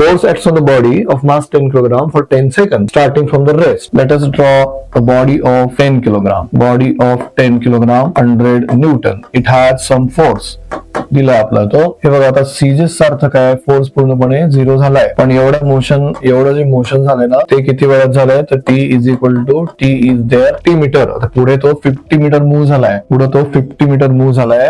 force acts on the body of mass 10 kg for 10 seconds starting from the rest. Let us draw a body of 10 kg. Body of 10 kg, 100 Newton. It has some force. दिला आपला तो. हे बघा आता ceases अर्थ काय, force पूर्णपणे 0 झालाय, पण एवढं जे मोशन झालंय ना ते किती वेळात झालंय, तर t is equal to t is there t metre. आता पुढे तो 50 मीटर मूव्ह झालाय.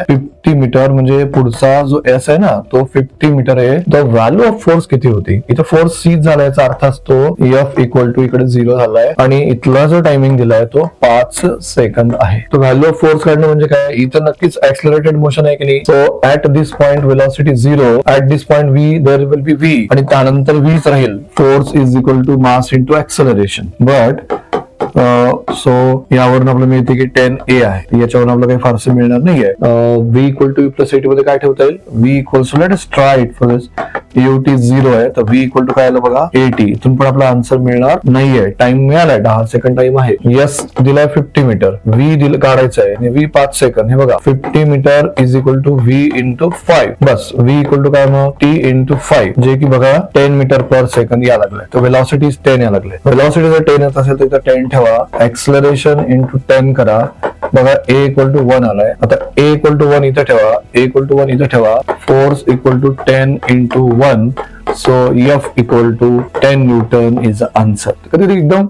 50 मीटर म्हणजे पुढचा जो एस आहे ना तो 50 मीटर आहे. द व्हॅल्यू ऑफ फोर्स किती होती, इथं फोर्स सी झालाय याचा अर्थ असतो एफ इक्वल टू इकडे 0 झालाय आणि इथला जो टायमिंग दिलाय तो 5 सेकंद आहे. तो व्हॅल्यू ऑफ फोर्स काढणं म्हणजे काय, इथं नक्कीच ऍक्सलरेटेड मोशन आहे की नाही. So at this point velocity 0, at this point v there will be v आणि त्यानंतर v च राहील. Force is equal to mass into acceleration. But so यावरून आपल्याला मिळते की 10a आहे. याच्यावरून आपल्याला काही फारसे मिळणार नाहीये. v इक्वल टू प्लस 80 मध्ये काय ठेवता येईल, v equals to, let us try it for this. ut 0 आहे तर v इक्वल टू काय आलं बघा 80. इथून पण आपला आन्सर मिळणार नाहीये. टाइम मिळालाय 10 सेकंड टाइम आहे. यस दिलाय 50 मीटर, v दिलं काढायचं आहे आणि v 5 सेकंड. हे बघा 50 metre is equal to v into 5. बस v इक्वल टू काय मग t इंटू 5 जे की बघा 10 मीटर पर सेकंड या लागलंय. तर वेलॉसिटी 10 या लागले. वेलॉसिटी जर 10 येत असेल तर इथं 10 ठेवा. एक्सलरेशन इंटू 10 करा. बघा a इक्वल टू 1 आलाय. आता a इक्वल टू 1 इथं ठेवा, a इक्वल टू 1 इथं ठेवा. Force equal to 10 into 1. So f equal to 10 newton is the answer. कधी एकदम